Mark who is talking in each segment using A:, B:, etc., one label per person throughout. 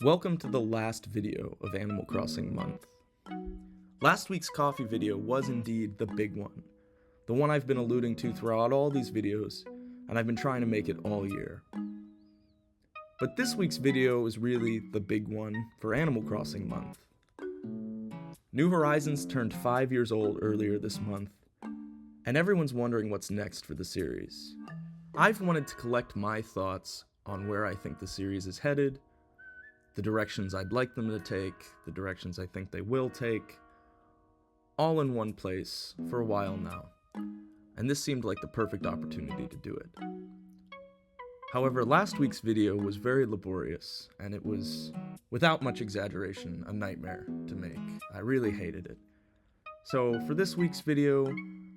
A: Welcome to the last video of Animal Crossing month. Last week's coffee video was indeed the big one, the one I've been alluding to throughout all these videos, and I've been trying to make it all year. But this week's video is really the big one for Animal Crossing month. New Horizons turned 5 years old earlier this month, and everyone's wondering what's next for the series. I've wanted to collect my thoughts on where I think the series is headed, the directions I'd like them to take, the directions I think they will take, all in one place for a while now, and this seemed like the perfect opportunity to do it. However, last week's video was very laborious, and it was, without much exaggeration, a nightmare to make. I really hated it. So for this week's video,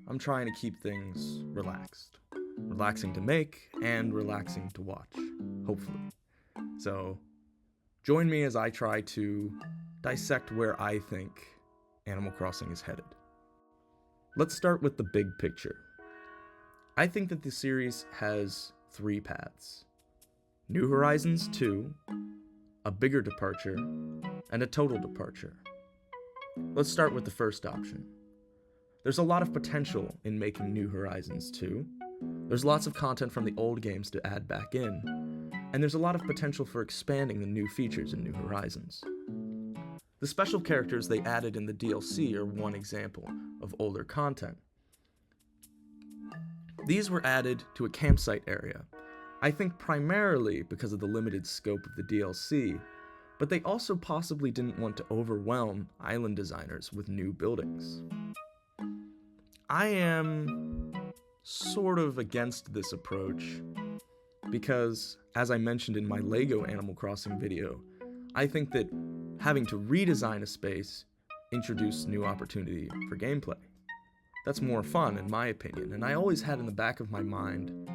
A: I'm trying to keep things relaxed. Relaxing to make, and relaxing to watch, hopefully. So join me as I try to dissect where I think Animal Crossing is headed. Let's start with the big picture. I think that the series has 3 paths: New Horizons 2, a bigger departure, and a total departure. Let's start with the first option. There's a lot of potential in making New Horizons 2. There's lots of content from the old games to add back in, and there's a lot of potential for expanding the new features in New Horizons. The special characters they added in the DLC are one example of older content. These were added to a campsite area, I think primarily because of the limited scope of the DLC, but they also possibly didn't want to overwhelm island designers with new buildings. I am sort of against this approach because, as I mentioned in my LEGO Animal Crossing video, I think that having to redesign a space introduced new opportunity for gameplay. That's more fun, in my opinion, and I always had in the back of my mind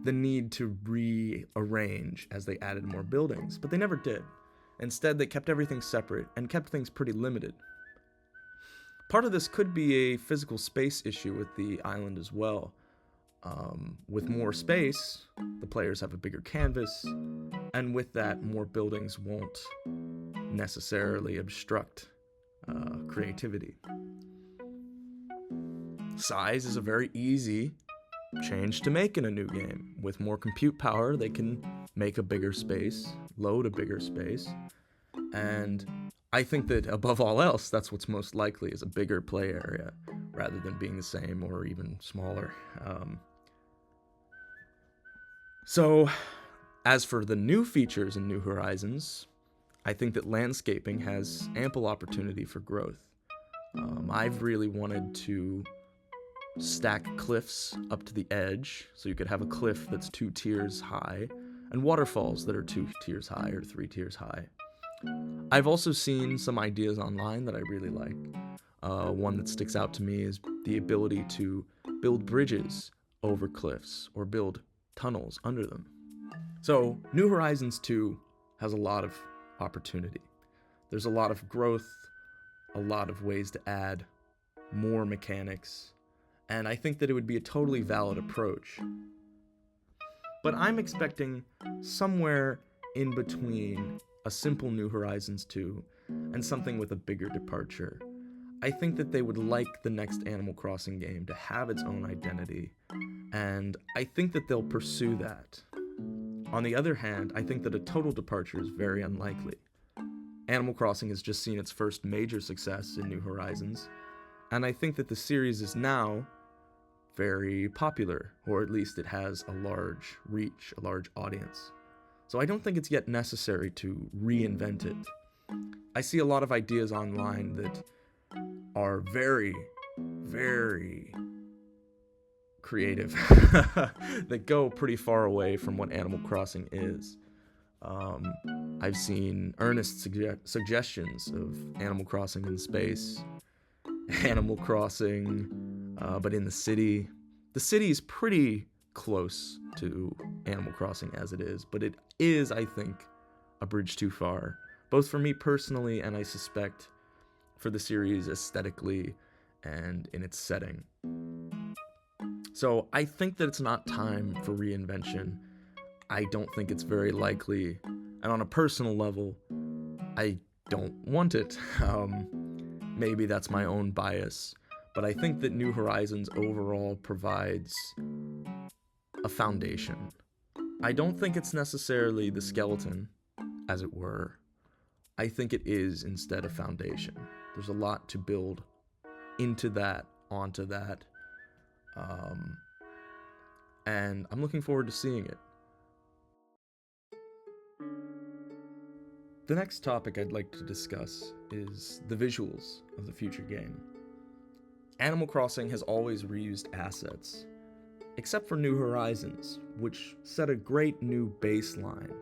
A: the need to rearrange as they added more buildings, but they never did. Instead, they kept everything separate and kept things pretty limited. Part of this could be a physical space issue with the island as well. With more space, the players have a bigger canvas, and with that, more buildings won't necessarily obstruct creativity. Size is a very easy change to make in a new game. With more compute power, they can make a bigger space, load a bigger space, and I think that above all else, that's what's most likely is a bigger play area rather than being the same or even smaller. So, as for the new features in New Horizons, I think that landscaping has ample opportunity for growth. I've really wanted to stack cliffs up to the edge, so you could have a cliff that's 2 tiers high, and waterfalls that are 2 tiers high or 3 tiers high. I've also seen some ideas online that I really like. One that sticks out to me is the ability to build bridges over cliffs or build tunnels under them. So, New Horizons 2 has a lot of opportunity. There's a lot of growth, a lot of ways to add more mechanics, and I think that it would be a totally valid approach. But I'm expecting somewhere in between a simple New Horizons 2 and something with a bigger departure. I think that they would like the next Animal Crossing game to have its own identity, and I think that they'll pursue that. On the other hand, I think that a total departure is very unlikely. Animal Crossing has just seen its first major success in New Horizons, and I think that the series is now very popular, or at least it has a large reach, a large audience. So I don't think it's yet necessary to reinvent it. I see a lot of ideas online that are very, very creative, that go pretty far away from what Animal Crossing is. I've seen earnest suggestions of Animal Crossing in space, Animal Crossing, but in the city. The city is pretty close to Animal Crossing as it is, but it is, I think, a bridge too far, both for me personally and I suspect for the series aesthetically and in its setting. So I think that it's not time for reinvention. I don't think it's very likely, and on a personal level, I don't want it. Maybe that's my own bias, but I think that New Horizons overall provides a foundation. I don't think it's necessarily the skeleton, as it were. I think it is instead a foundation. There's a lot to build into that, onto that, and I'm looking forward to seeing it. The next topic I'd like to discuss is the visuals of the future game. Animal Crossing has always reused assets, except for New Horizons, which set a great new baseline.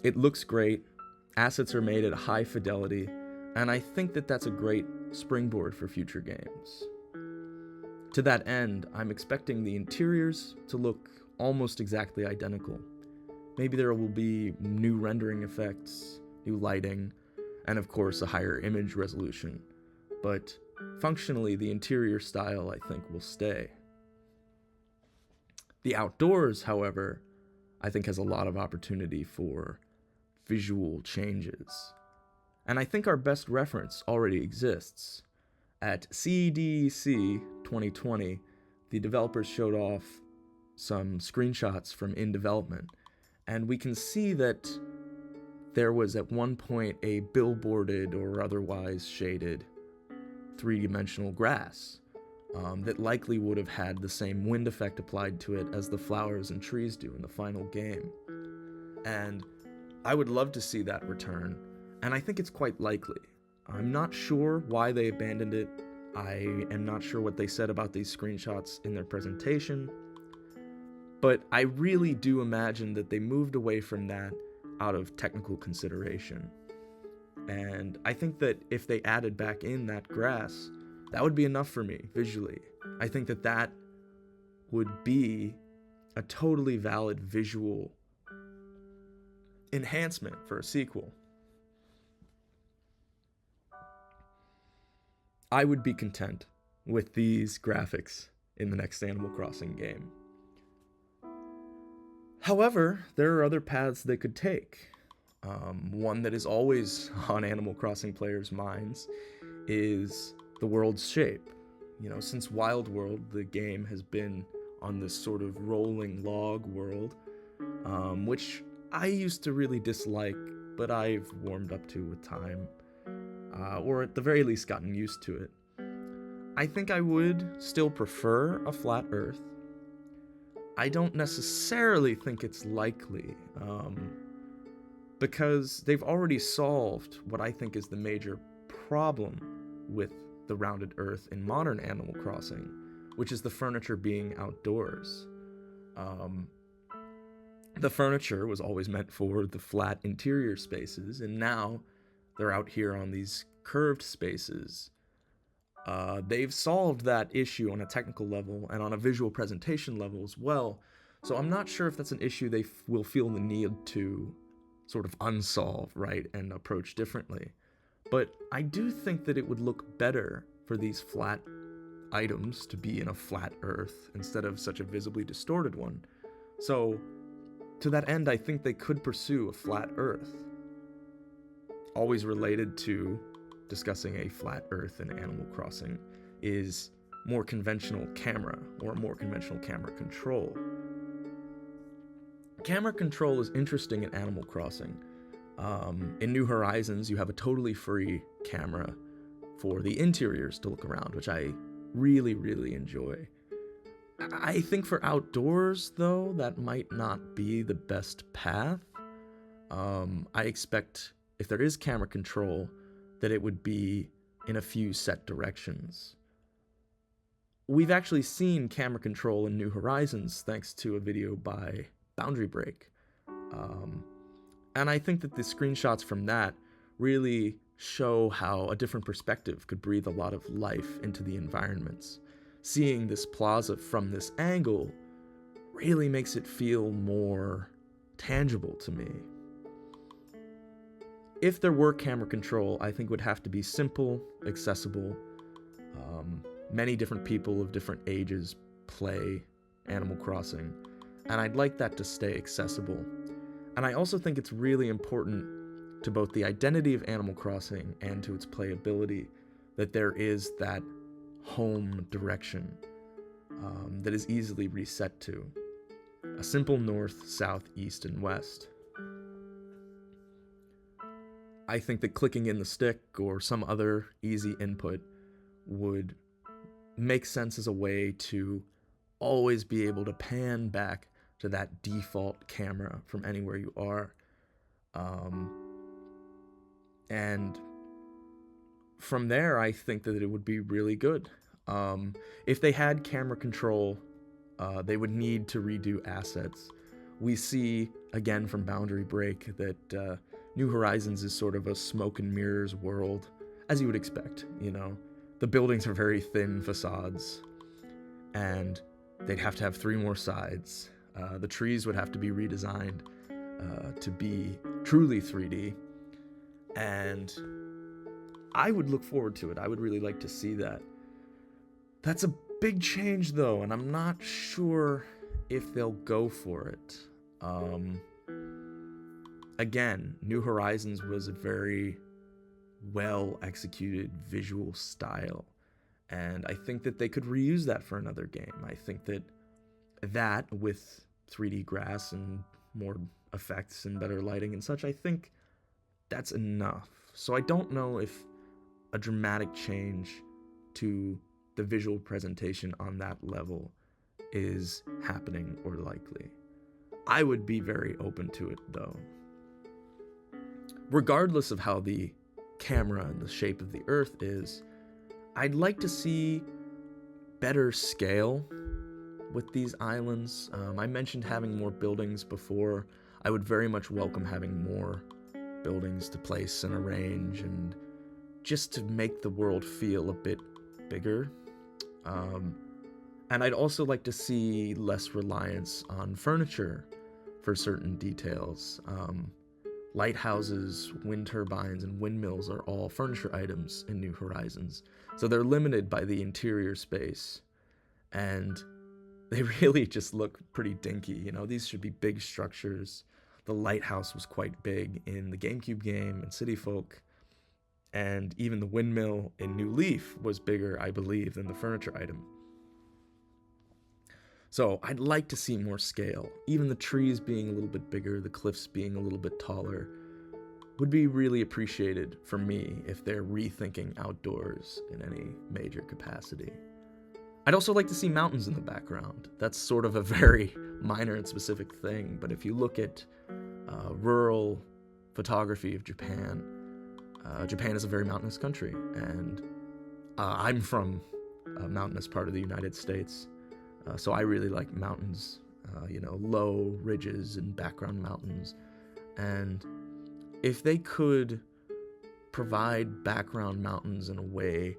A: It looks great, assets are made at high fidelity, and I think that that's a great springboard for future games. To that end, I'm expecting the interiors to look almost exactly identical. Maybe there will be new rendering effects, new lighting, and of course a higher image resolution, but functionally the interior style I think will stay. The outdoors, however, I think has a lot of opportunity for visual changes. And I think our best reference already exists. At CEDC 2020, the developers showed off some screenshots from in development, and we can see that there was at one point a billboarded or otherwise shaded three-dimensional grass that likely would have had the same wind effect applied to it as the flowers and trees do in the final game. And I would love to see that return, and I think it's quite likely. I'm not sure why they abandoned it. I am not sure what they said about these screenshots in their presentation, but I really do imagine that they moved away from that out of technical consideration. And I think that if they added back in that grass, that would be enough for me visually. I think that that would be a totally valid visual enhancement for a sequel. I would be content with these graphics in the next Animal Crossing game. However, there are other paths they could take. One that is always on Animal Crossing players' minds is the world's shape. Since Wild World, the game has been on this sort of rolling log world, which I used to really dislike, but I've warmed up to with time, or at the very least gotten used to it. I think I would still prefer a flat Earth. I don't necessarily think it's likely, because they've already solved what I think is the major problem with the rounded Earth in modern Animal Crossing, which is the furniture being outdoors. The furniture was always meant for the flat interior spaces, and now they're out here on these curved spaces. They've solved that issue on a technical level and on a visual presentation level as well, so I'm not sure if that's an issue they will feel the need to sort of unsolve, right, and approach differently. But I do think that it would look better for these flat items to be in a flat Earth instead of such a visibly distorted one. So, to that end, I think they could pursue a flat Earth. Always related to discussing a flat Earth in Animal Crossing is more conventional camera, or more conventional camera control. Camera control is interesting in Animal Crossing. In New Horizons, you have a totally free camera for the interiors to look around, which I really, really enjoy. I think for outdoors, though, that might not be the best path. I expect, if there is camera control, that it would be in a few set directions. We've actually seen camera control in New Horizons thanks to a video by Boundary Break. And I think that the screenshots from that really show how a different perspective could breathe a lot of life into the environments. Seeing this plaza from this angle really makes it feel more tangible to me. If there were camera control, I think it would have to be simple, accessible. Many different people of different ages play Animal Crossing, and I'd like that to stay accessible. And I also think it's really important to both the identity of Animal Crossing and to its playability that there is that home direction that is easily reset to. A simple north, south, east, and west. I think that clicking in the stick or some other easy input would make sense as a way to always be able to pan back to that default camera from anywhere you are. And from there, I think that it would be really good. If they had camera control, they would need to redo assets. We see, again from Boundary Break, that New Horizons is sort of a smoke and mirrors world, as you would expect, you know. The buildings are very thin facades, and they'd have to have 3 more sides. The trees would have to be redesigned to be truly 3D, and I would look forward to it. I would really like to see that. That's a big change, though, and I'm not sure if they'll go for it. Again, New Horizons was a very well-executed visual style, and I think that they could reuse that for another game. I think that with 3D grass and more effects and better lighting and such, I think that's enough. So I don't know if a dramatic change to the visual presentation on that level is happening or likely. I would be very open to it, though. Regardless of how the camera and the shape of the Earth is, I'd like to see better scale with these islands. I mentioned having more buildings before. I would very much welcome having more buildings to place and arrange, and just to make the world feel a bit bigger. And I'd also like to see less reliance on furniture for certain details. Lighthouses, wind turbines, and windmills are all furniture items in New Horizons, so they're limited by the interior space, and they really just look pretty dinky. You know, these should be big structures. The lighthouse was quite big in the GameCube game and City Folk, and even the windmill in New Leaf was bigger, I believe, than the furniture item. So I'd like to see more scale. Even the trees being a little bit bigger, the cliffs being a little bit taller, would be really appreciated for me if they're rethinking outdoors in any major capacity. I'd also like to see mountains in the background. That's sort of a very minor and specific thing, but if you look at rural photography of Japan, Japan is a very mountainous country, and I'm from a mountainous part of the United States. So I really like mountains, low ridges and background mountains. And if they could provide background mountains in a way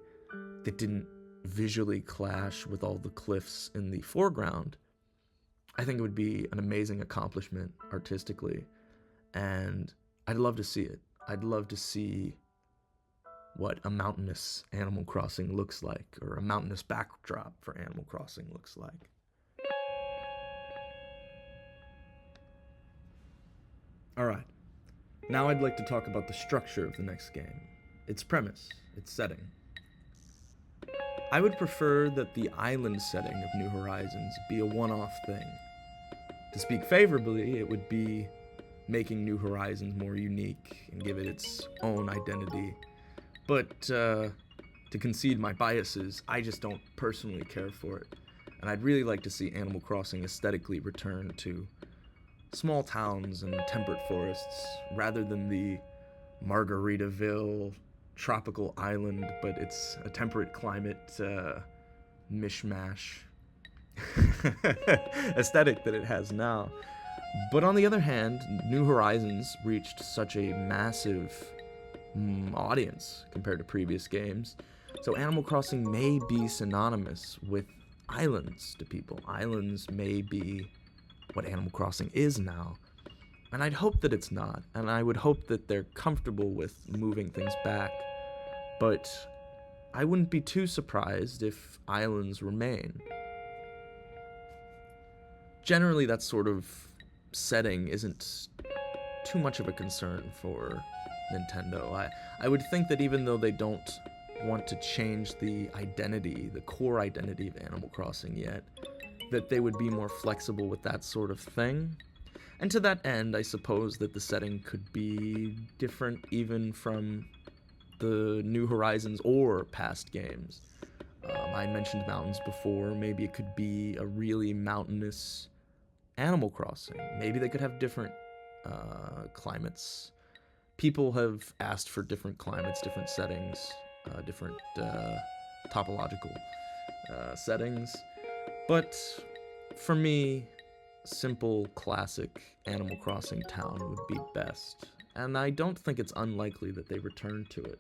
A: that didn't visually clash with all the cliffs in the foreground, I think it would be an amazing accomplishment artistically. And I'd love to see it. I'd love to see what a mountainous Animal Crossing looks like, or a mountainous backdrop for Animal Crossing looks like. Alright, now I'd like to talk about the structure of the next game, its premise, its setting. I would prefer that the island setting of New Horizons be a one-off thing. To speak favorably, it would be making New Horizons more unique and give it its own identity. But to concede my biases, I just don't personally care for it. And I'd really like to see Animal Crossing aesthetically return to small towns and temperate forests, rather than the Margaritaville tropical island, but it's a temperate climate mishmash aesthetic that it has now. But on the other hand, New Horizons reached such a massive audience compared to previous games, so Animal Crossing may be synonymous with islands to people. Islands may be what Animal Crossing is now, and I'd hope that it's not, and I would hope that they're comfortable with moving things back, but I wouldn't be too surprised if islands remain. generally that sort of setting isn't too much of a concern for Nintendo. I would think that even though they don't want to change the identity, the core identity of Animal Crossing yet, that they would be more flexible with that sort of thing. And to that end, I suppose that the setting could be different even from the New Horizons or past games. I mentioned mountains before. Maybe it could be a really mountainous Animal Crossing. Maybe they could have different climates. People have asked for different climates, different settings, different topological settings. But for me, simple, classic Animal Crossing town would be best. And I don't think it's unlikely that they return to it.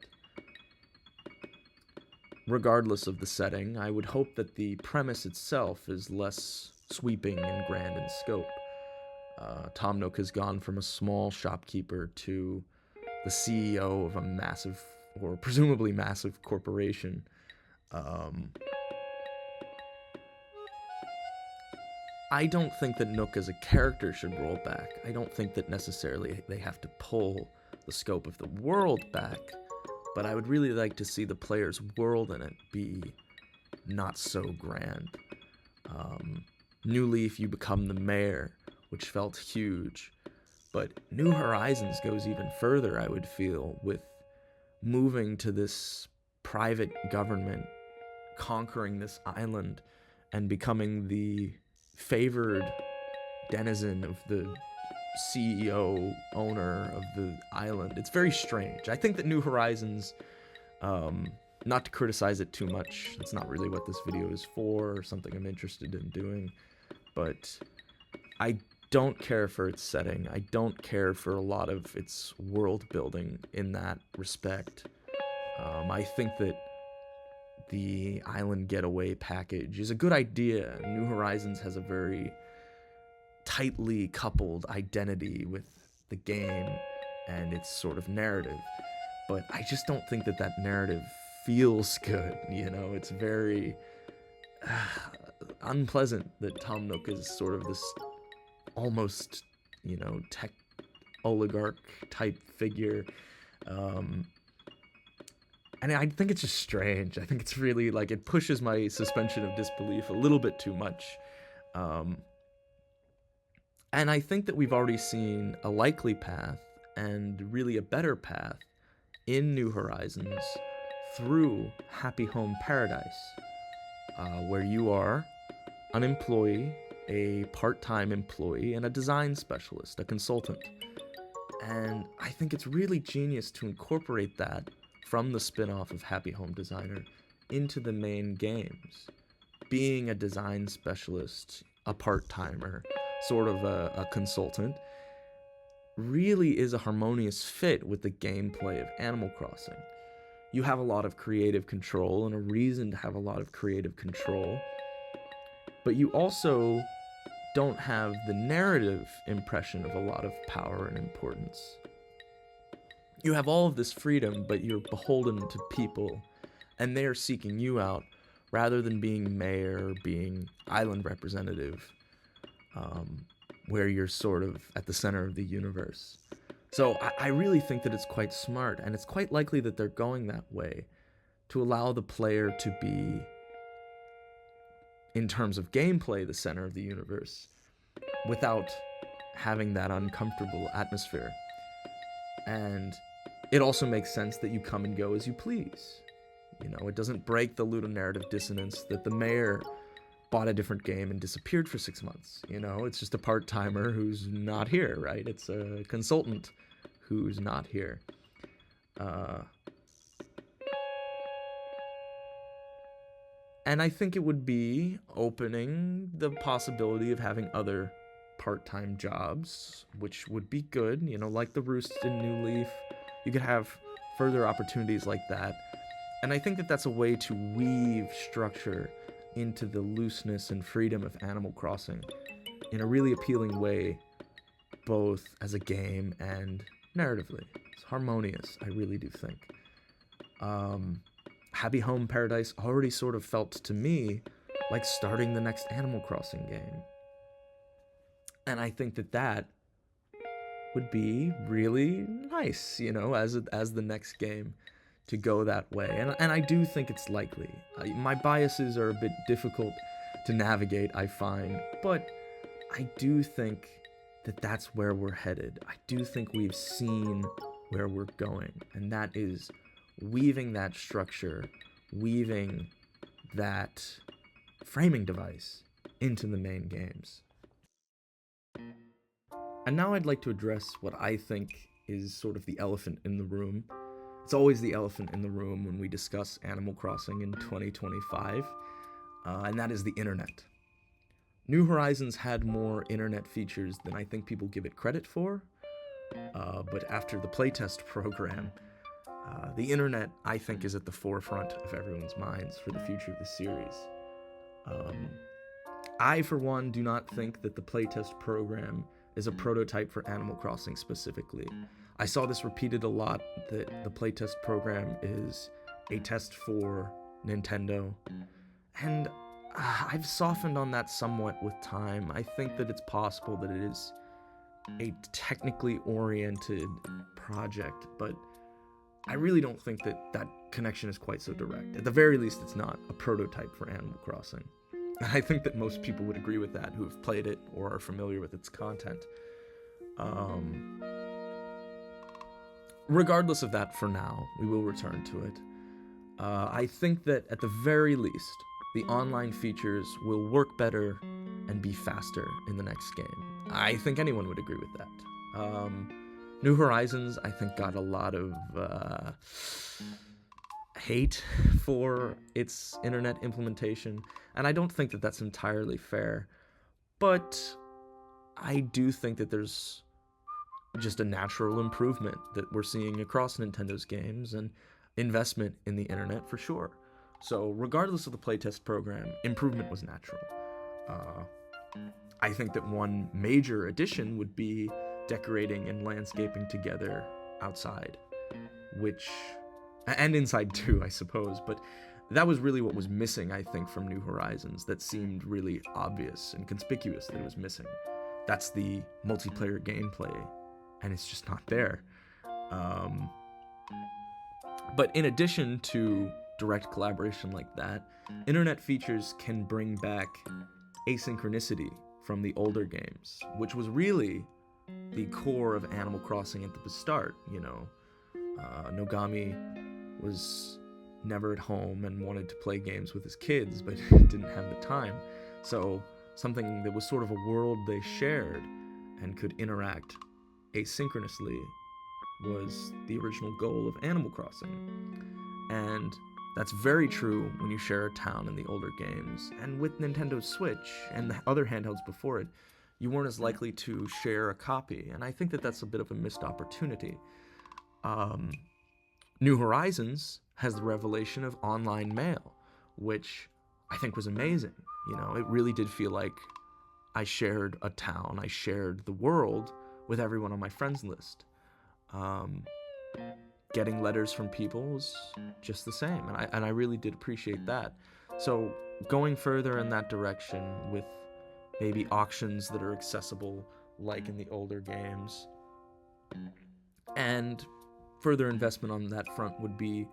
A: Regardless of the setting, I would hope that the premise itself is less sweeping and grand in scope. Tom Nook has gone from a small shopkeeper to the CEO of a massive, or presumably massive, corporation. I don't think that Nook as a character should roll back. I don't think that necessarily they have to pull the scope of the world back, but I would really like to see the player's world in it be not so grand. New Leaf, you become the mayor, which felt huge, but New Horizons goes even further, I would feel, with moving to this private government, conquering this island, and becoming the favored denizen of the CEO, owner of the island. It's very strange. I think that New Horizons, not to criticize it too much, it's not really what this video is for, or something I'm interested in doing, but I don't care for its setting. I don't care for a lot of its world building in that respect. I think that the Island Getaway package is a good idea. New Horizons has a very tightly coupled identity with the game and its sort of narrative, but I just don't think that that narrative feels good. It's very unpleasant that Tom Nook is sort of this almost, tech oligarch type figure. And I think it's just strange. I think it's really, it pushes my suspension of disbelief a little bit too much. And I think that we've already seen a likely path, and really a better path, in New Horizons through Happy Home Paradise, where you are an employee, a part-time employee, and a design specialist, a consultant. And I think it's really genius to incorporate that from the spin-off of Happy Home Designer into the main games. Being a design specialist, a part-timer, sort of a consultant, really is a harmonious fit with the gameplay of Animal Crossing. You have a lot of creative control, and a reason to have a lot of creative control, but you also don't have the narrative impression of a lot of power and importance. You have all of this freedom, but you're beholden to people, and they are seeking you out rather than being mayor or being island representative, where you're sort of at the center of the universe. So I really think that it's quite smart, and it's quite likely that they're going that way to allow the player to be, in terms of gameplay, the center of the universe, without having that uncomfortable atmosphere. And it also makes sense that you come and go as you please. It doesn't break the ludonarrative dissonance that the mayor bought a different game and disappeared for 6 months. It's just a part-timer who's not here, right? It's a consultant who's not here. And I think it would be opening the possibility of having other part-time jobs, which would be good, like the Roost in New Leaf. You could have further opportunities like that. And I think that that's a way to weave structure into the looseness and freedom of Animal Crossing in a really appealing way, both as a game and narratively. It's harmonious, I really do think. Happy Home Paradise already sort of felt to me like starting the next Animal Crossing game. And I think that that would be really nice, as the next game to go that way. And I do think it's likely. My biases are a bit difficult to navigate, I find, but I do think that that's where we're headed. I do think we've seen where we're going, and that is weaving that structure, weaving that framing device into the main games. And now I'd like to address what I think is sort of the elephant in the room. It's always the elephant in the room when we discuss Animal Crossing in 2025, and that is the internet. New Horizons had more internet features than I think people give it credit for, but after the playtest program, the internet, I think, is at the forefront of everyone's minds for the future of the series. I, for one, do not think that the playtest program is a prototype for Animal Crossing specifically. I saw this repeated a lot, that the playtest program is a test for Nintendo, and I've softened on that somewhat with time. I think that it's possible that it is a technically oriented project, but I really don't think that that connection is quite so direct. At the very least, it's not a prototype for Animal Crossing. I think that most people would agree with that who have played it or are familiar with its content. Regardless of that, for now, we will return to it. I think that at the very least, the online features will work better and be faster in the next game. I think anyone would agree with that. New Horizons, I think, got a lot of hate for its internet implementation, and I don't think that that's entirely fair, but I do think that there's just a natural improvement that we're seeing across Nintendo's games and investment in the internet for sure. So regardless of the playtest program, improvement was natural. I think that one major addition would be decorating and landscaping together outside, and inside too, I suppose, but that was really what was missing, I think, from New Horizons. That seemed really obvious and conspicuous that it was missing. That's the multiplayer gameplay, and it's just not there. But in addition to direct collaboration like that, internet features can bring back asynchronicity from the older games, which was really the core of Animal Crossing at the start. Nogami was never at home and wanted to play games with his kids, but didn't have the time. So something that was sort of a world they shared and could interact asynchronously was the original goal of Animal Crossing. And that's very true when you share a town in the older games. And with Nintendo's Switch and the other handhelds before it, you weren't as likely to share a copy. And I think that that's a bit of a missed opportunity. New Horizons has the revelation of online mail, which I think was amazing. It really did feel like I shared a town, I shared the world with everyone on my friends list. Getting letters from people was just the same, and I really did appreciate that. So going further in that direction with maybe auctions that are accessible like in the older games, and further investment on that front would be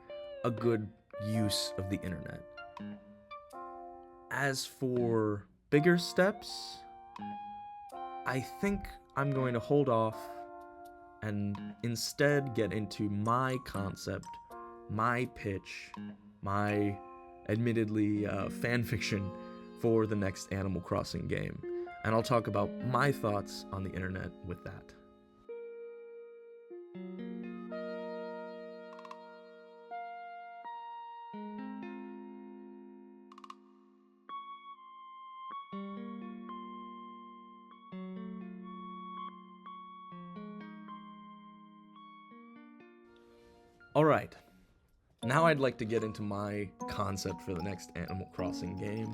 A: a good use of the internet. As for bigger steps, I think I'm going to hold off and instead get into my concept, my pitch, my admittedly fanfiction for the next Animal Crossing game. And I'll talk about my thoughts on the internet with that. Alright, now I'd like to get into my concept for the next Animal Crossing game.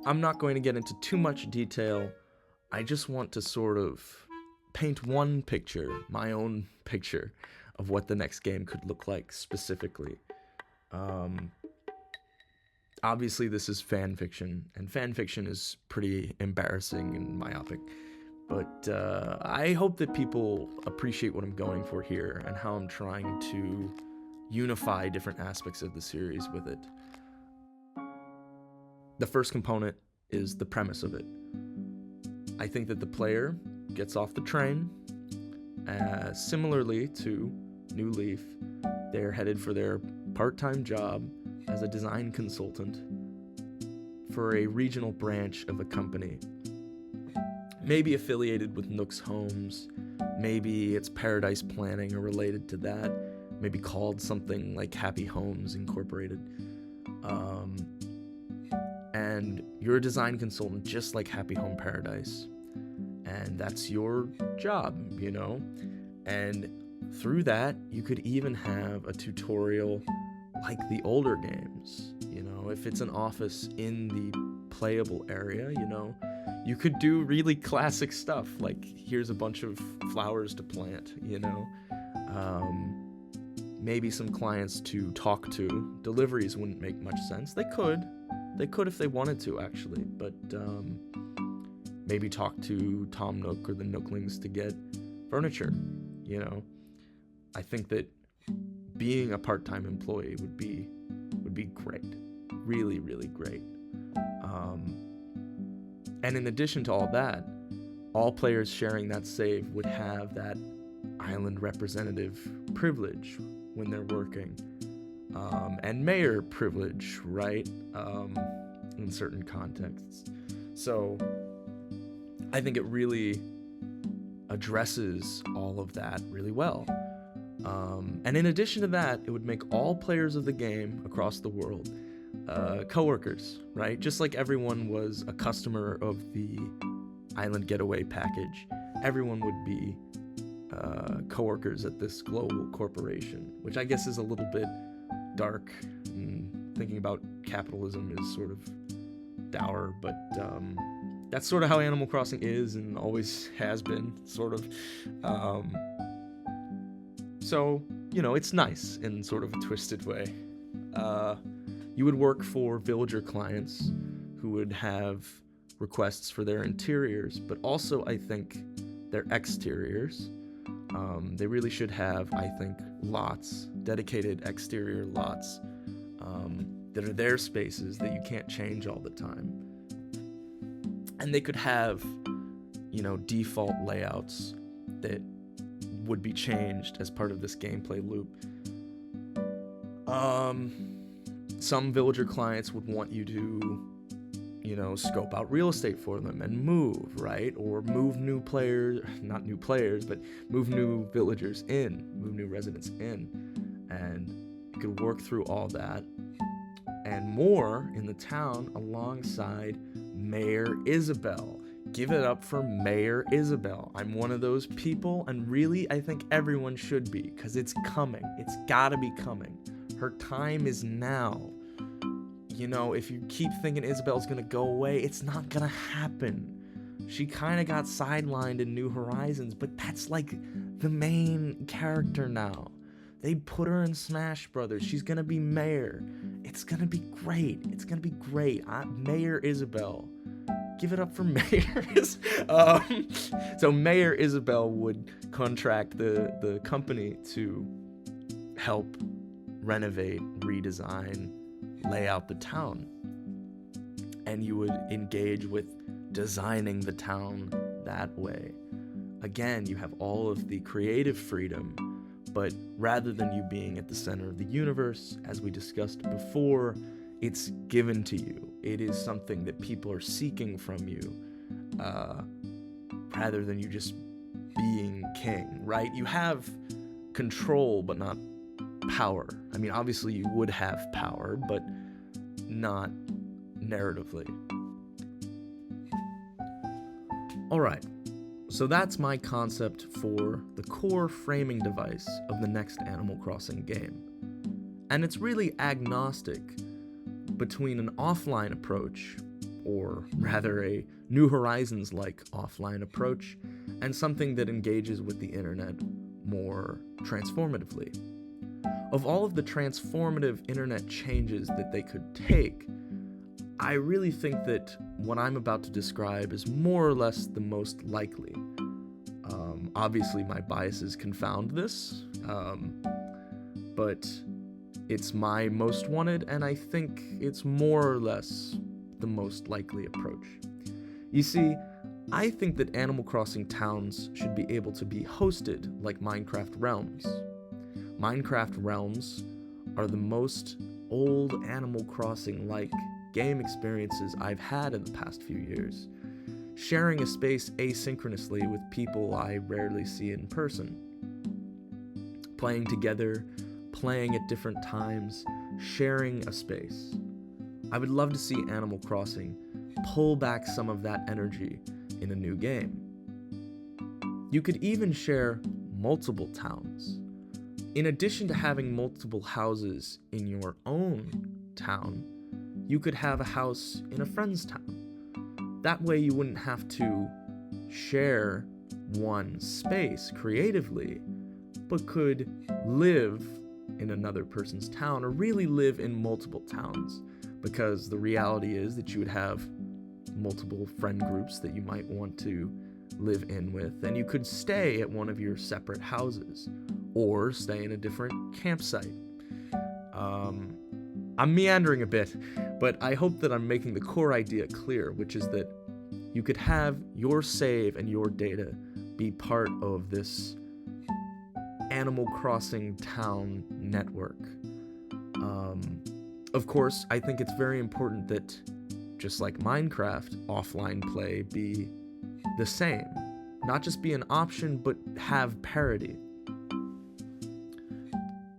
A: I'm not going to get into too much detail. I just want to sort of paint one picture, my own picture, of what the next game could look like specifically. obviously this is fan fiction, and fan fiction is pretty embarrassing and myopic. But I hope that people appreciate what I'm going for here and how I'm trying to unify different aspects of the series with it. The first component is the premise of it. I think that the player gets off the train. Similarly to New Leaf, they're headed for their part-time job as a design consultant for a regional branch of a company. Maybe affiliated with Nooks Homes, maybe it's Paradise Planning or related to that, maybe called something like Happy Homes Incorporated. And you're a design consultant just like Happy Home Paradise. And that's your job, you know? And through that, you could even have a tutorial like the older games, you know? If it's an office in the playable area, you know, you could do really classic stuff, like here's a bunch of flowers to plant, you know? Maybe some clients to talk to. Deliveries wouldn't make much sense. They could if they wanted to, actually, but maybe talk to Tom Nook or the Nooklings to get furniture, you know? I think that being a part-time employee would be great. Really, really great. And in addition to all that, all players sharing that save would have that island representative privilege when they're working. And mayor privilege, right? In certain contexts. So I think it really addresses all of that really well. And in addition to that, it would make all players of the game across the world coworkers, right? Just like everyone was a customer of the Island Getaway package, everyone would be coworkers at this global corporation, which I guess is a little bit dark. Thinking about capitalism is sort of dour, but that's sort of how Animal Crossing is and always has been, sort of. So, you know, it's nice in sort of a twisted way. You would work for villager clients who would have requests for their interiors, but also, I think, their exteriors. They really should have, I think, lots, dedicated exterior lots that are their spaces that you can't change all the time. And they could have, you know, default layouts that would be changed as part of this gameplay loop. Some villager clients would want you to, you know, scope out real estate for them and move, right? Or move new players, not new players, but move new villagers in, move new residents in. And you could work through all that and more in the town alongside Mayor Isabelle. Give it up for Mayor Isabelle. I'm one of those people, and really, I think everyone should be, because it's coming. It's gotta be coming. Her time is now. You know, if you keep thinking Isabelle's gonna go away, it's not gonna happen. She kind of got sidelined in New Horizons, but that's like the main character now. They put her in Smash Brothers. She's gonna be Mayor. It's gonna be great. It's gonna be great. Mayor Isabelle. Give it up for Mayor. So Mayor Isabelle would contract the company to help renovate, redesign, lay out the town. And you would engage with designing the town that way. Again, you have all of the creative freedom, but rather than you being at the center of the universe, as we discussed before, it's given to you. It is something that people are seeking from you, rather than you just being king, right? You have control, but not power. I mean, obviously you would have power, but not narratively. All right, so that's my concept for the core framing device of the next Animal Crossing game. And it's really agnostic between an offline approach, or rather a New Horizons-like offline approach, and something that engages with the internet more transformatively. Of all of the transformative internet changes that they could take, I really think that what I'm about to describe is more or less the most likely. Obviously, my biases confound this, but it's my most wanted, and I think it's more or less the most likely approach. You see, I think that Animal Crossing towns should be able to be hosted like Minecraft Realms. Minecraft Realms are the most old Animal Crossing-like game experiences I've had in the past few years, sharing a space asynchronously with people I rarely see in person. Playing together, playing at different times, sharing a space. I would love to see Animal Crossing pull back some of that energy in a new game. You could even share multiple towns. In addition to having multiple houses in your own town, you could have a house in a friend's town. That way you wouldn't have to share one space creatively, but could live in another person's town, or really live in multiple towns, because the reality is that you would have multiple friend groups that you might want to live in with, and you could stay at one of your separate houses, or stay in a different campsite. I'm meandering a bit, but I hope that I'm making the core idea clear, which is that you could have your save and your data be part of this Animal Crossing town network. Of course, I think it's very important that, just like Minecraft, offline play be the same. Not just be an option, but have parity.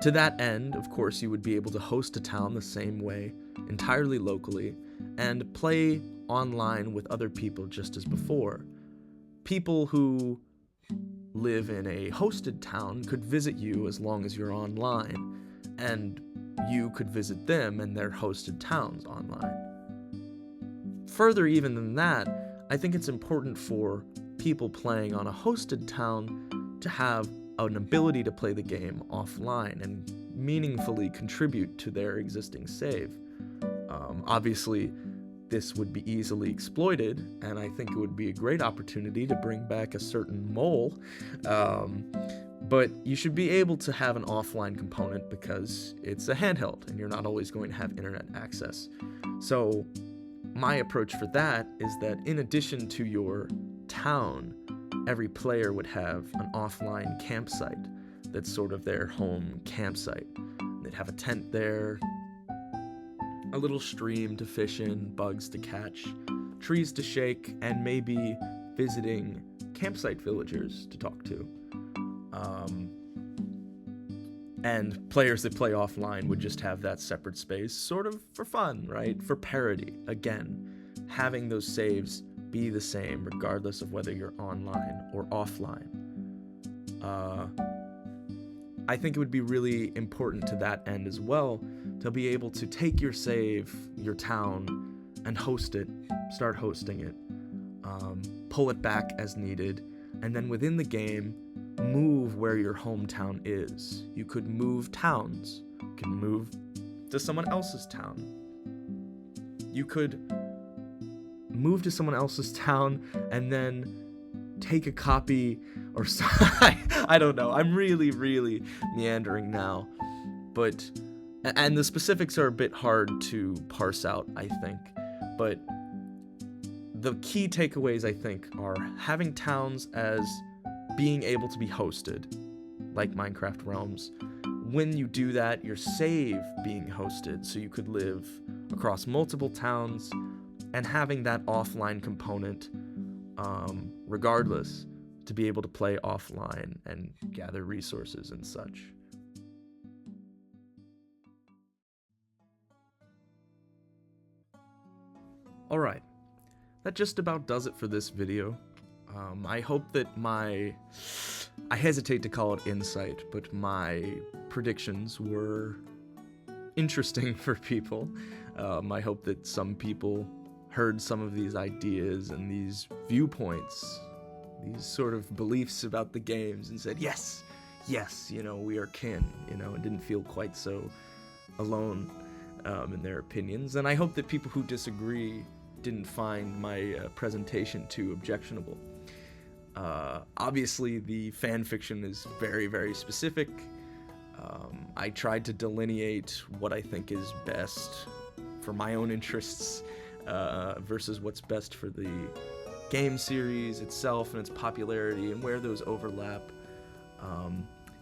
A: To that end, of course, you would be able to host a town the same way, entirely locally, and play online with other people just as before. People who live in a hosted town could visit you as long as you're online, and you could visit them and their hosted towns online. Further even than that, I think it's important for people playing on a hosted town to have an ability to play the game offline and meaningfully contribute to their existing save. Obviously, this would be easily exploited, and I think it would be a great opportunity to bring back a certain mole, but you should be able to have an offline component because it's a handheld and you're not always going to have internet access. So my approach for that is that in addition to your town, every player would have an offline campsite that's sort of their home campsite. They'd have a tent there, a little stream to fish in, bugs to catch, trees to shake, and maybe visiting campsite villagers to talk to. And players that play offline would just have that separate space, sort of for fun, right? For parity. Again, having those saves be the same regardless of whether you're online or offline. I think it would be really important to that end as well to be able to take your save, your town, and host it, start hosting it, pull it back as needed, and then within the game, move where your hometown is. You could move towns. You can move to someone else's town. You could move to someone else's town and then take a copy or I don't know. I'm really meandering now. And the specifics are a bit hard to parse out, I think. But the key takeaways, I think, are having towns as being able to be hosted, like Minecraft Realms. When you do that, your save being hosted, so you could live across multiple towns, and having that offline component, regardless, to be able to play offline and gather resources and such. Alright, that just about does it for this video. I hope that I hesitate to call it insight, but my predictions were interesting for people. I hope that some people heard some of these ideas and these viewpoints, these sort of beliefs about the games, and said, yes, we are kin, and didn't feel quite so alone. in their opinions, and I hope that people who disagree didn't find my presentation too objectionable. Obviously, the fan fiction is very, very specific. I tried to delineate what I think is best for my own interests versus what's best for the game series itself and its popularity and where those overlap.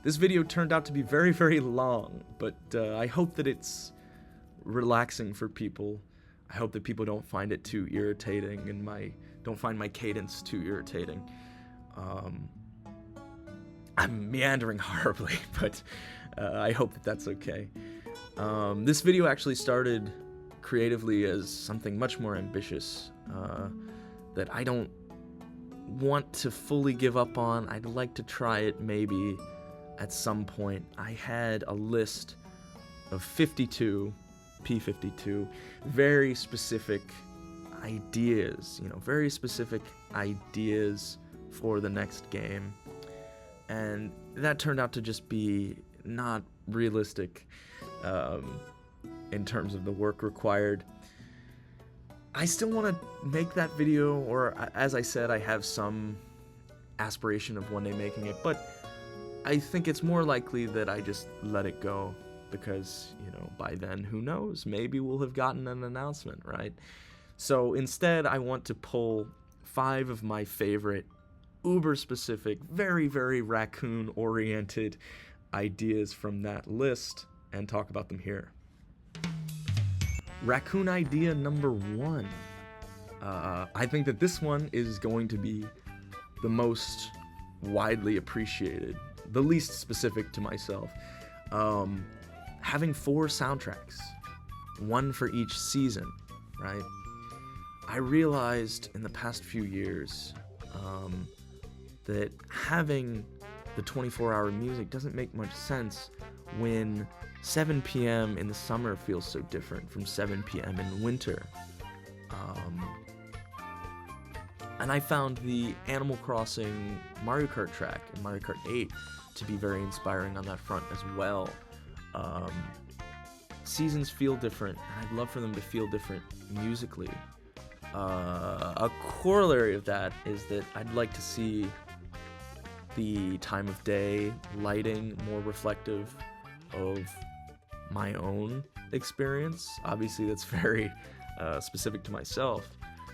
A: This video turned out to be very, very long, but I hope that it's relaxing for people. I hope that people don't find it too irritating and don't find my cadence too irritating. I'm meandering horribly, but I hope that that's okay. This video actually started creatively as something much more ambitious that I don't want to fully give up on. I'd like to try it maybe at some point. I had a list of 52, P52, very specific ideas, very specific ideas for the next game. And that turned out to just be not realistic in terms of the work required. I still want to make that video, or as I said, I have some aspiration of one day making it, but I think it's more likely that I just let it go because, by then, who knows? Maybe we'll have gotten an announcement, right? So instead, I want to pull 5 of my favorite uber-specific, very, very raccoon-oriented ideas from that list and talk about them here. Raccoon idea number 1. I think that this one is going to be the most widely appreciated, the least specific to myself. Having 4 soundtracks, 1 for each season, right? I realized in the past few years that having the 24-hour music doesn't make much sense when 7 p.m. in the summer feels so different from 7 p.m. in winter. And I found the Animal Crossing Mario Kart track in Mario Kart 8 to be very inspiring on that front as well. Seasons feel different, and I'd love for them to feel different musically. A corollary of that is that I'd like to see the time of day lighting more reflective of my own experience. Obviously, that's very specific to myself,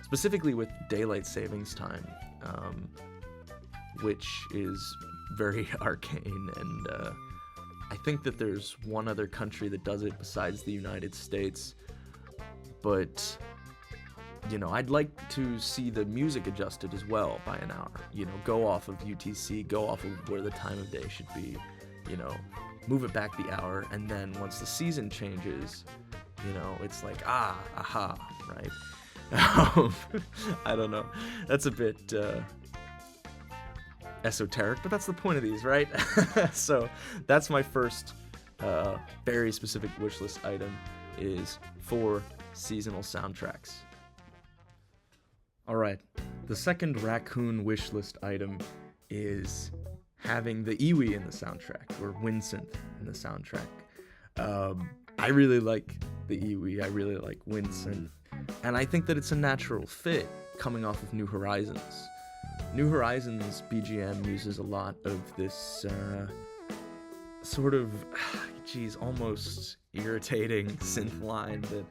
A: specifically with daylight savings time, which is very arcane, and I think that there's one other country that does it besides the United States, but I'd like to see the music adjusted as well by an hour, go off of UTC, go off of where the time of day should be, move it back the hour, and then once the season changes, it's like, aha, right? I don't know. That's a bit esoteric, but that's the point of these, right? So that's my first very specific wishlist item, is 4 seasonal soundtracks. Alright, the second raccoon wishlist item is having the Iwi in the soundtrack, or Winsynth in the soundtrack. I really like the Iwi, I really like Winsynth, and I think that it's a natural fit coming off of New Horizons. New Horizons BGM uses a lot of this sort of, almost irritating synth line that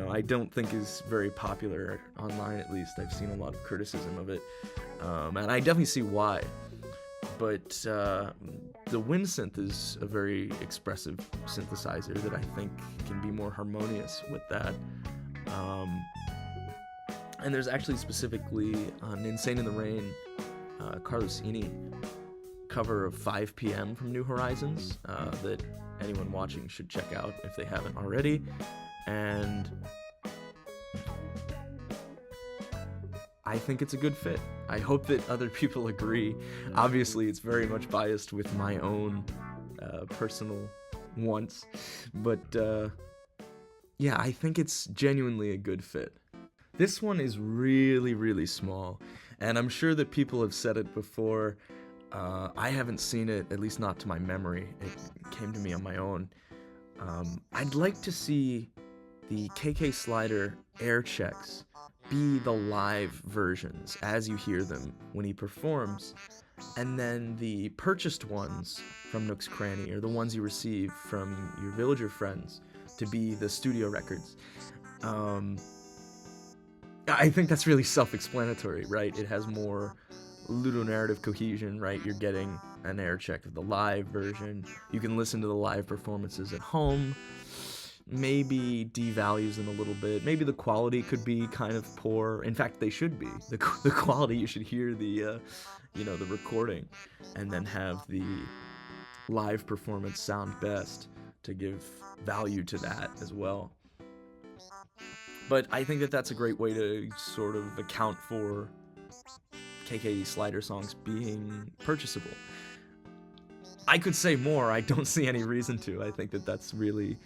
A: I don't think is very popular online, at least. I've seen a lot of criticism of it, and I definitely see why. But the Winsynth is a very expressive synthesizer that I think can be more harmonious with that. And there's actually specifically an Insane in the Rain, Carlos Ini cover of 5 p.m. from New Horizons that anyone watching should check out if they haven't already. And I think it's a good fit. I hope that other people agree. Obviously, it's very much biased with my own personal wants, but yeah, I think it's genuinely a good fit. This one is really, really small, and I'm sure that people have said it before. I haven't seen it, at least not to my memory. It came to me on my own. I'd like to see the KK Slider air checks be the live versions as you hear them when he performs, and then the purchased ones from Nook's Cranny, or the ones you receive from your villager friends, to be the studio records. I think that's really self-explanatory, right? It has more ludonarrative cohesion, right? You're getting an air check of the live version. You can listen to the live performances at home. Maybe devalues them a little bit. Maybe the quality could be kind of poor. In fact, they should be. The quality, you should hear the, the recording, and then have the live performance sound best to give value to that as well. But I think that that's a great way to sort of account for KK Slider songs being purchasable. I could say more. I don't see any reason to. I think that that's really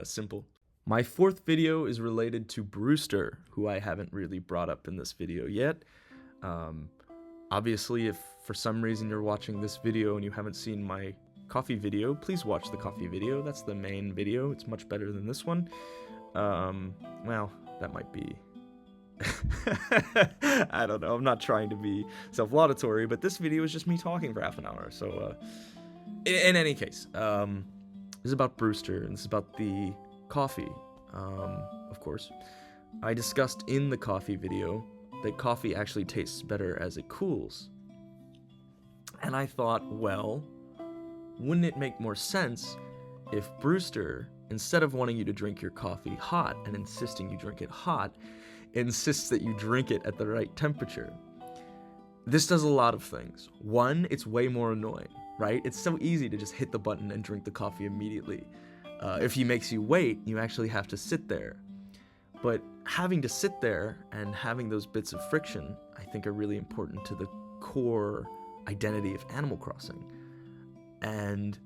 A: simple. My fourth video is related to Brewster, who I haven't really brought up in this video yet. Obviously, if for some reason you're watching this video and you haven't seen my coffee video, please watch the coffee video. That's the main video. It's much better than this one. Well, that might be... I don't know. I'm not trying to be self-laudatory, but this video is just me talking for half an hour. So, in any case, this is about Brewster, and this is about the coffee, of course. I discussed in the coffee video that coffee actually tastes better as it cools. And I thought, well, wouldn't it make more sense if Brewster, instead of wanting you to drink your coffee hot and insisting you drink it hot, insists that you drink it at the right temperature? This does a lot of things. One, it's way more annoying, right? It's so easy to just hit the button and drink the coffee immediately. If he makes you wait, you actually have to sit there. But having to sit there and having those bits of friction, I think, are really important to the core identity of Animal Crossing. And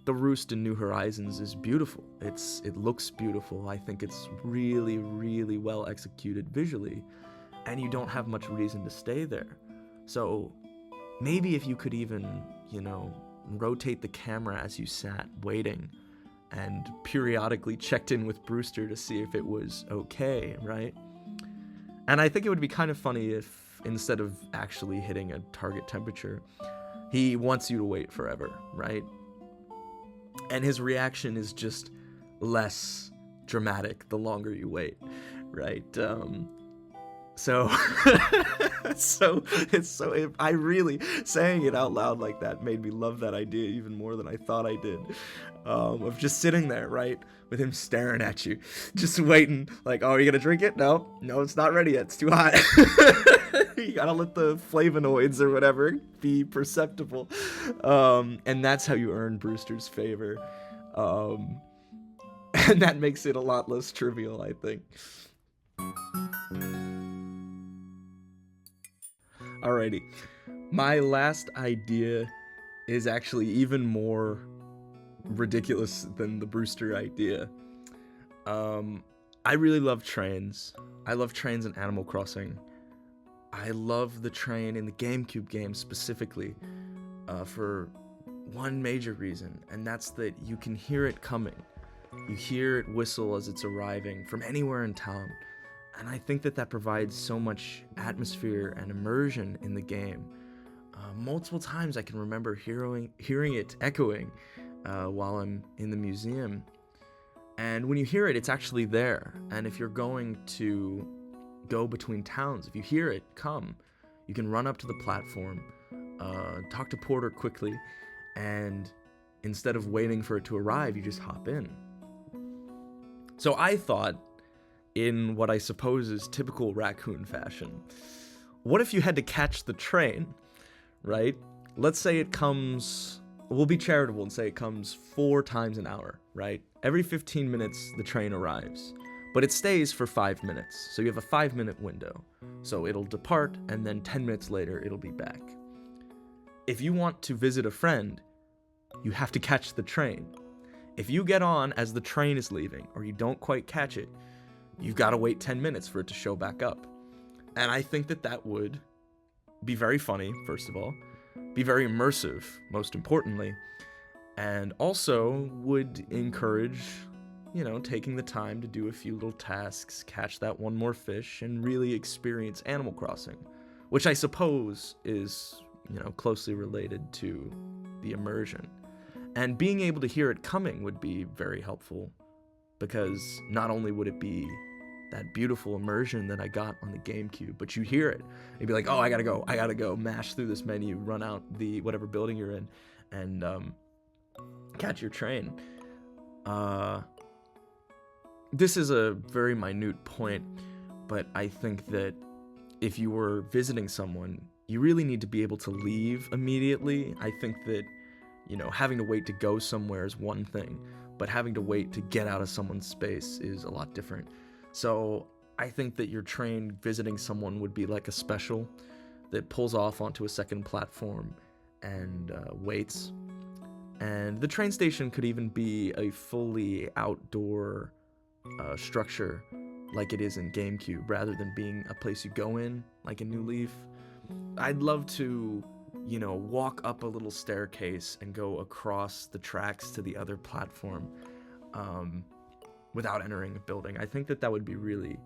A: the Roost in New Horizons is beautiful. It looks beautiful. I think it's really well executed visually, and you don't have much reason to stay there. So maybe if you could even, rotate the camera as you sat waiting and periodically checked in with Brewster to see if it was okay, right? And I think it would be kind of funny if, instead of actually hitting a target temperature, he wants you to wait forever, right? And his reaction is just less dramatic the longer you wait, right? I really, saying it out loud like that made me love that idea even more than I thought I did. Of just sitting there, right, with him staring at you, just waiting, like, oh, are you gonna drink it? No, it's not ready yet, it's too hot. You gotta let the flavonoids or whatever be perceptible. And that's how you earn Brewster's favor. And that makes it a lot less trivial, I think. Alrighty, my last idea is actually even more ridiculous than the Brewster idea. I really love trains. I love trains in Animal Crossing. I love the train in the GameCube game specifically, for one major reason, and that's that you can hear it coming. You hear it whistle as it's arriving from anywhere in town. And I think that provides so much atmosphere and immersion in the game. Multiple times I can remember hearing it echoing while I'm in the museum. And when you hear it, it's actually there. And if you're going to go between towns, if you hear it come, you can run up to the platform, talk to Porter quickly, and instead of waiting for it to arrive, you just hop in. So I thought, in what I suppose is typical raccoon fashion, what if you had to catch the train, right? Let's say it comes, we'll be charitable and say it comes 4 times an hour, right? Every 15 minutes the train arrives, but it stays for 5 minutes, so you have a 5-minute window. So it'll depart, and then 10 minutes later it'll be back. If you want to visit a friend, you have to catch the train. If you get on as the train is leaving, or you don't quite catch it, you've got to wait 10 minutes for it to show back up. And I think that would be very funny, first of all, be very immersive, most importantly, And also would encourage, taking the time to do a few little tasks, catch that one more fish, and really experience Animal Crossing, which I suppose is, closely related to the immersion. And being able to hear it coming would be very helpful, because not only would it be that beautiful immersion that I got on the GameCube, but you hear it. You'd be like, oh, I gotta go, mash through this menu, run out the whatever building you're in, and catch your train. This is a very minute point, but I think that if you were visiting someone, you really need to be able to leave immediately. I think that, having to wait to go somewhere is one thing, but having to wait to get out of someone's space is a lot different. So I think that your train visiting someone would be like a special that pulls off onto a second platform and waits. And the train station could even be a fully outdoor structure like it is in GameCube, rather than being a place you go in, like in New Leaf. I'd love to, walk up a little staircase and go across the tracks to the other platform without entering a building. I think that would be really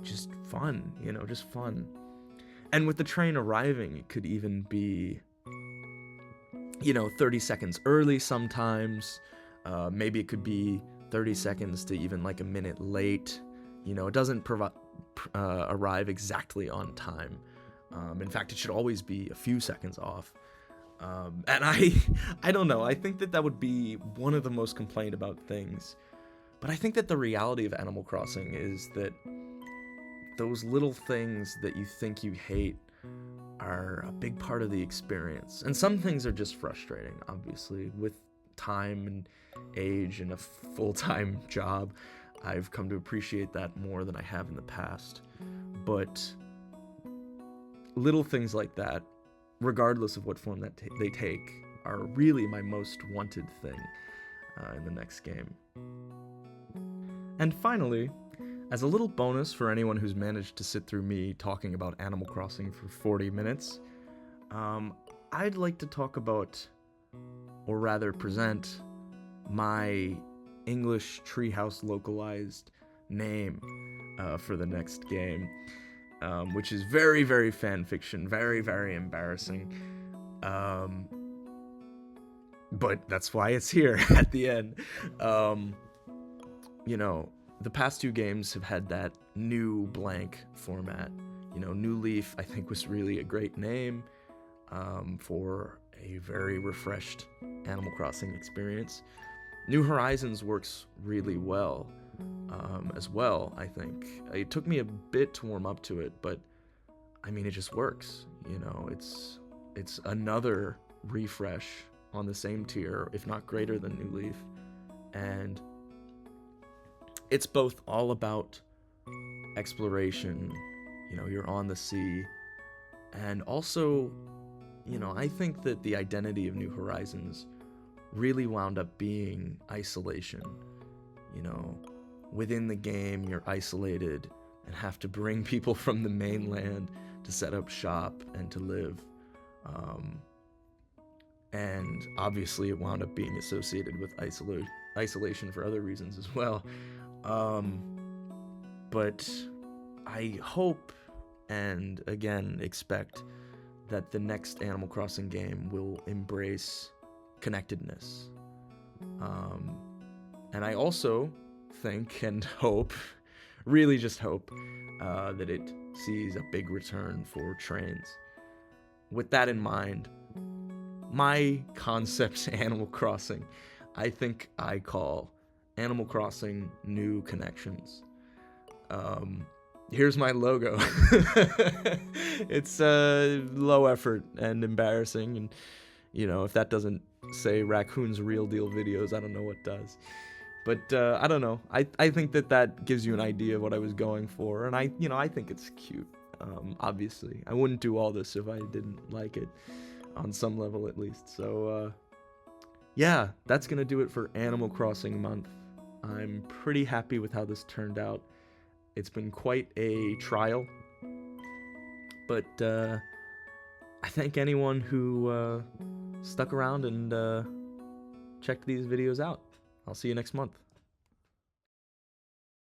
A: just fun, just fun. And with the train arriving, it could even be, 30 seconds early sometimes. Maybe it could be 30 seconds to even like a minute late. It doesn't arrive exactly on time. In fact, it should always be a few seconds off. And I don't know. I think that would be one of the most complained about things. But I think that the reality of Animal Crossing is that those little things that you think you hate are a big part of the experience. And some things are just frustrating, obviously. With time and age and a full-time job, I've come to appreciate that more than I have in the past. But little things like that, regardless of what form that they take, are really my most wanted thing in the next game. And finally, as a little bonus for anyone who's managed to sit through me talking about Animal Crossing for 40 minutes, I'd like to talk about, or rather present, my English treehouse localized name for the next game, which is very, very fan fiction, very, very embarrassing. But that's why it's here at the end. The past two games have had that new blank format. New Leaf, I think, was really a great name for a very refreshed Animal Crossing experience. New Horizons works really well as well, I think. It took me a bit to warm up to it, but I mean, it just works. It's another refresh on the same tier, if not greater than New Leaf. And it's both all about exploration, you're on the sea, and also, I think that the identity of New Horizons really wound up being isolation. Within the game, you're isolated and have to bring people from the mainland to set up shop and to live. And obviously it wound up being associated with isolation for other reasons as well. But I hope and again expect that the next Animal Crossing game will embrace connectedness. And I also think and hope, really just hope, that it sees a big return for trains. With that in mind, my concept Animal Crossing, I think I call Animal Crossing New Connections. Here's my logo. It's low effort and embarrassing, and if that doesn't say Raccoon's Real Deal Videos, I don't know what does. But I don't know. I think that gives you an idea of what I was going for, and I think it's cute. Obviously, I wouldn't do all this if I didn't like it, on some level at least. So yeah, that's gonna do it for Animal Crossing month. I'm pretty happy with how this turned out. It's been quite a trial, but I thank anyone who stuck around and check these videos out. I'll see you next month.